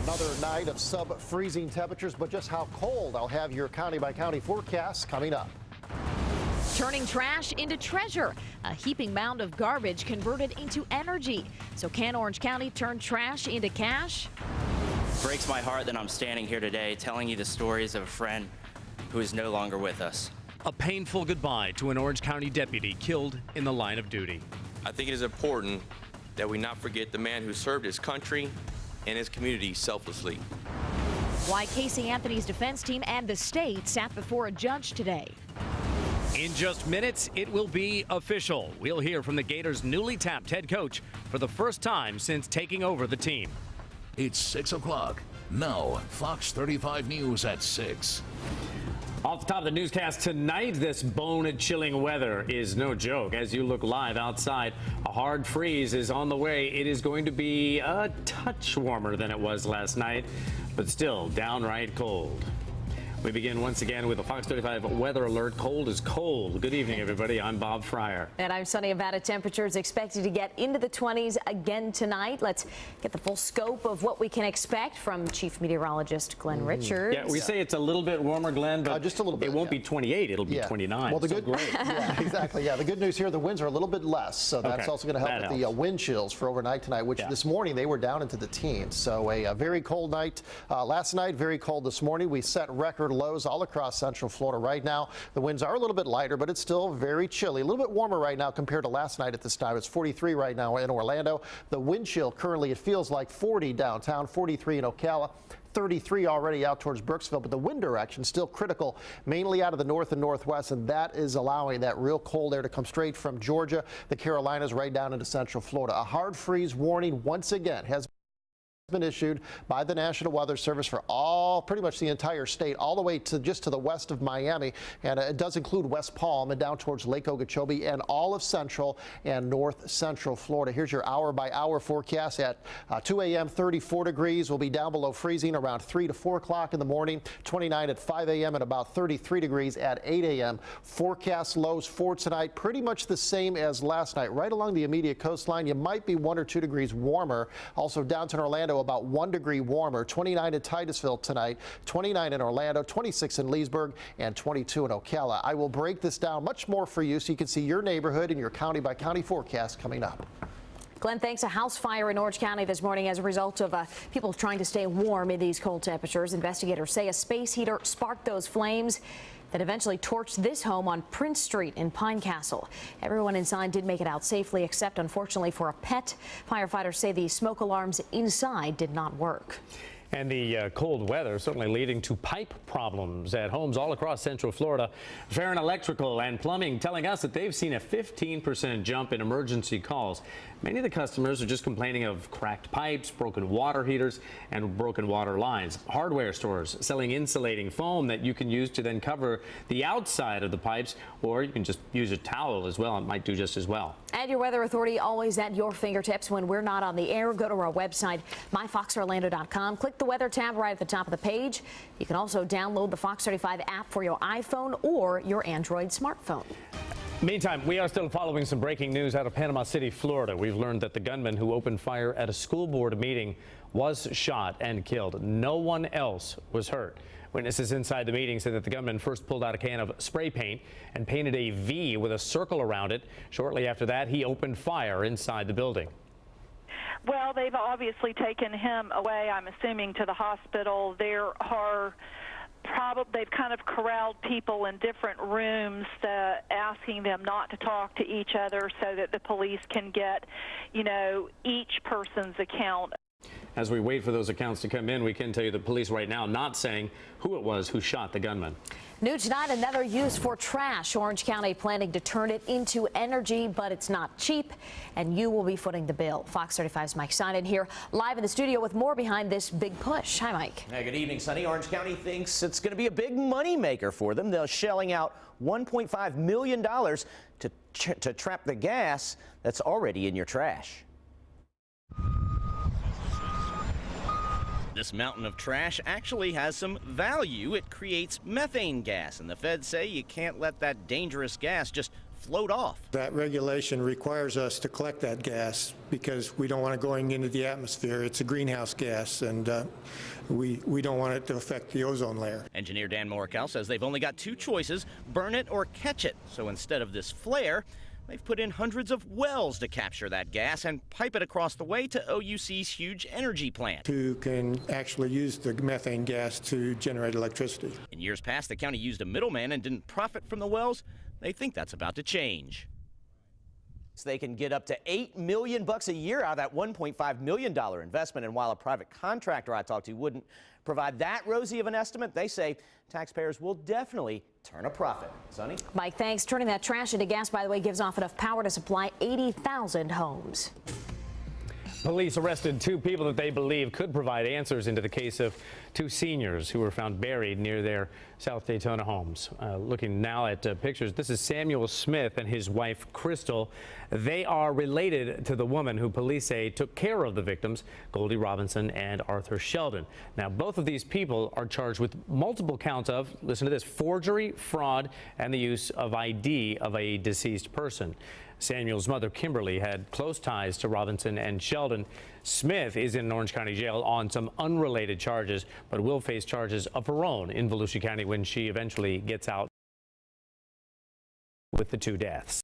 Another night of sub-freezing temperatures, but just how cold? I'll have your county-by-county forecast coming up. Turning trash into treasure. A heaping mound of garbage converted into energy. So can Orange County turn trash into cash? Breaks my heart that I'm standing here today telling you the stories of a friend who is no longer with us. A painful goodbye to an Orange County deputy killed in the line of duty. I think it is important that we not forget the man who served his country and his community selflessly. Why Casey Anthony's defense team and the state sat before a judge today. In just minutes, it will be official. We'll hear from the Gators' newly tapped head coach for the first time since taking over the team. It's 6 o'clock. Now, Fox 35 News at 6. Off the top of the newscast tonight, this bone-chilling weather is no joke. As you look live outside, a hard freeze is on the way. It is going to be a touch warmer than it was last night, but still downright cold. We begin once again with a Fox 35 weather alert. Cold is cold. Good evening, everybody. I'm Bob Fryer. And I'm Sunny Nevada. Temperatures expected to get into the 20s again tonight. Let's get the full scope of what we can expect from Chief Meteorologist Glenn Richards. Yeah, we say it's a little bit warmer, Glenn, but just a little bit. It won't be 28. It'll be 29. Well, the so good, great. Yeah, exactly. Yeah, the good news here, the winds are a little bit less, so that's also going to help with the wind chills for overnight tonight, which this morning they were down into the teens. So a very cold night last night, very cold this morning. We set record lows all across Central Florida right now. The winds are a little bit lighter, but it's still very chilly. A little bit warmer right now compared to last night at this time. It's 43 right now in Orlando. The wind chill currently, it feels like 40 downtown, 43 in Ocala. 33 already out towards Brooksville, but the wind direction still critical, mainly out of the north and northwest, and that is allowing that real cold air to come straight from Georgia, the Carolinas, right down into Central Florida. A hard freeze warning once again has been issued by the National Weather Service for pretty much the entire state, all the way to just to the west of Miami, and it does include West Palm and down towards Lake Okeechobee and all of central and north central Florida. Here's your hour-by-hour forecast. At 2 a.m., 34 degrees. We'll be down below freezing around 3 to 4 o'clock in the morning, 29 at 5 a.m. and about 33 degrees at 8 a.m. Forecast lows for tonight pretty much the same as last night. Right along the immediate coastline, you might be 1 or 2 degrees warmer. Also downtown Orlando, about 1 degree warmer. 29 in Titusville tonight, 29 in Orlando, 26 in Leesburg, and 22 in Ocala. I will break this down much more for you so you can see your neighborhood and your county-by-county forecast coming up. Glenn, thanks. A house fire in Orange County this morning as a result of people trying to stay warm in these cold temperatures. Investigators say a space heater sparked those flames that eventually torched this home on Prince Street in Pine Castle. Everyone inside did make it out safely, except unfortunately for a pet. Firefighters say the smoke alarms inside did not work. And the cold weather certainly leading to pipe problems at homes all across Central Florida. Farron Electrical and Plumbing telling us that they've seen a 15% jump in emergency calls. Many of the customers are just complaining of cracked pipes, broken water heaters, and broken water lines. Hardware stores selling insulating foam that you can use to then cover the outside of the pipes, or you can just use a towel as well. It might do just as well. And your weather authority always at your fingertips when we're not on the air. Go to our website, myfoxorlando.com. Click the weather tab right at the top of the page. You can also download the Fox 35 app for your iPhone or your Android smartphone. Meantime, we are still following some breaking news out of Panama City, Florida. We've learned that the gunman who opened fire at a school board meeting was shot and killed. No one else was hurt. Witnesses inside the meeting said that the gunman first pulled out a can of spray paint and painted a V with a circle around it. Shortly after that, he opened fire inside the building. Well, they've obviously taken him away, I'm assuming, to the hospital. There are they've kind of corralled people in different rooms, asking them not to talk to each other so that the police can get, each person's account. As we wait for those accounts to come in, we can tell you the police right now not saying who it was who shot the gunman. New tonight, another use for trash. Orange County planning to turn it into energy, but it's not cheap, and you will be footing the bill. Fox 35's Mike Simon here, live in the studio with more behind this big push. Hi, Mike. Hey, good evening, Sunny. Orange County thinks it's going to be a big money maker for them. They're shelling out $1.5 million to trap the gas that's already in your trash. This mountain of trash actually has some value. It creates methane gas, and the feds say you can't let that dangerous gas just float off. That regulation requires us to collect that gas because we don't want it going into the atmosphere. It's a greenhouse gas, and we don't want it to affect the ozone layer. Engineer Dan Morikow says they've only got two choices: burn it or catch it. So instead of this flare, they've put in hundreds of wells to capture that gas and pipe it across the way to OUC's huge energy plant. Who can actually use the methane gas to generate electricity. In years past, the county used a middleman and didn't profit from the wells. They think that's about to change. So they can get up to $8 million a year out of that $1.5 million investment. And while a private contractor I talked to wouldn't provide that rosy of an estimate, they say taxpayers will definitely turn a profit. Sonny? Mike, thanks. Turning that trash into gas, by the way, gives off enough power to supply 80,000 homes. Police arrested two people that they believe could provide answers into the case of two seniors who were found buried near their South Daytona homes. Looking now at pictures, this is Samuel Smith and his wife, Crystal. They are related to the woman who police say took care of the victims, Goldie Robinson and Arthur Sheldon. Now, both of these people are charged with multiple counts of, listen to this, forgery, fraud, and the use of ID of a deceased person. Samuel's mother, Kimberly, had close ties to Robinson and Sheldon. Smith is in Orange County Jail on some unrelated charges, but will face charges of her own in Volusia County when she eventually gets out with the two deaths.